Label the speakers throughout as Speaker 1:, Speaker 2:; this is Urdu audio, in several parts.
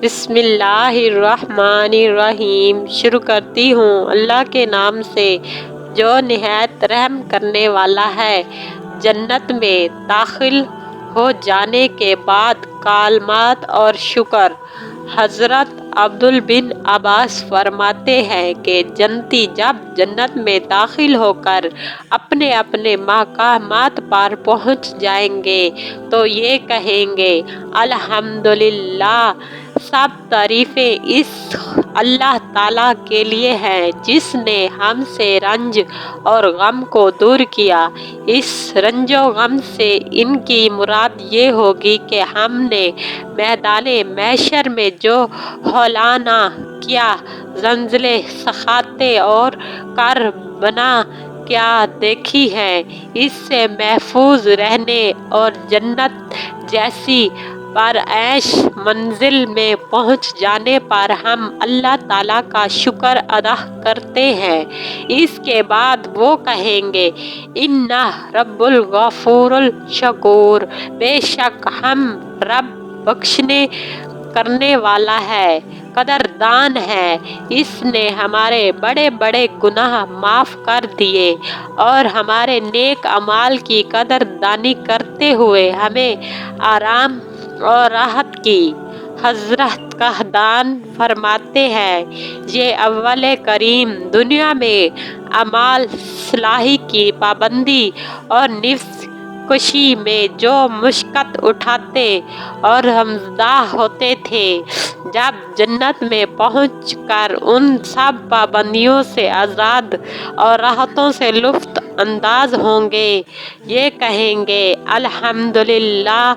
Speaker 1: بسم اللہ الرحمن الرحیم۔ شروع کرتی ہوں اللہ کے نام سے جو نہایت رحم کرنے والا ہے۔ جنت میں داخل ہو جانے کے بعد کلمات اور شکر۔ حضرت عبداللہ بن عباس فرماتے ہیں کہ جنتی جب جنت میں داخل ہو کر اپنے اپنے مقامات پر پہنچ جائیں گے تو یہ کہیں گے الحمدللہ، سب تعریفیں اس اللہ تعالیٰ کے لیے ہیں جس نے ہم سے رنج اور غم کو دور کیا۔ اس رنج و غم سے ان کی مراد یہ ہوگی کہ ہم نے میدان محشر میں جو ہولناکیاں زلزلے، سکراتیں اور کربنا کیا دیکھی ہیں، اس سے محفوظ رہنے اور جنت جیسی پرعیش منزل میں پہنچ جانے پر ہم اللہ تعالیٰ کا شکر ادا کرتے ہیں۔ اس کے بعد وہ کہیں گے اِنَّ رَبَّ الغفور الشکور، بے شک ہم رب بخشنے کرنے والا ہے، قدردان ہے۔ اس نے ہمارے بڑے بڑے گناہ معاف کر دیے اور ہمارے نیک اعمال کی قدردانی کرتے ہوئے ہمیں آرام اور راحت کی۔ حضرت قحطان فرماتے ہیں یہ اول کریم دنیا میں اعمال صالحہ کی پابندی اور نفس کشی میں جو مشقت اٹھاتے اور ہمدرد ہوتے تھے، جب جنت میں پہنچ کر ان سب پابندیوں سے آزاد اور راحتوں سے لطف اندوز ہوں گے، یہ کہیں گے الحمدللہ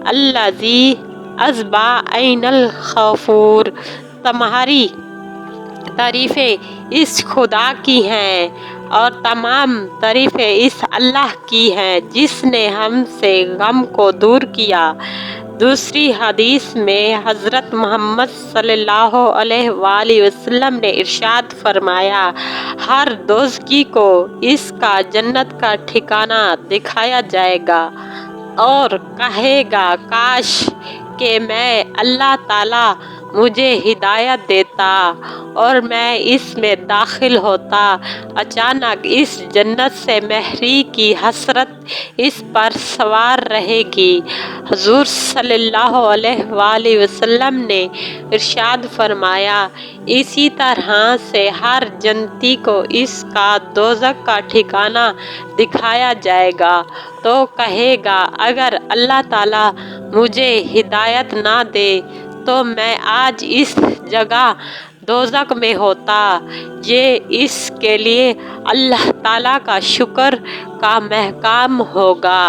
Speaker 1: الذی اذھب عنا الخوف۔ تمہاری تعریفیں اس خدا کی ہیں اور تمام تعریفیں اس اللہ کی ہیں جس نے ہم سے غم کو دور کیا۔ دوسری حدیث میں حضرت محمد صلی اللہ علیہ وآلہ وسلم نے ارشاد فرمایا، ہر دوزخی کو اس کا جنت کا ٹھکانہ دکھایا جائے گا اور کہے گا کاش کہ میں اللہ تعالیٰ مجھے ہدایت دیتا اور میں اس میں داخل ہوتا۔ اچانک اس جنت سے محرومی کی حسرت اس پر سوار رہے گی۔ حضور صلی اللہ علیہ وآلہ وسلم نے ارشاد فرمایا، اسی طرح سے ہر جنتی کو اس کا دوزخ کا ٹھکانہ دکھایا جائے گا تو کہے گا اگر اللہ تعالیٰ مجھے ہدایت نہ دے تو میں آج اس جگہ دوزخ میں ہوتا۔ یہ اس کے لیے اللہ تعالیٰ کا شکر کا مقام ہوگا۔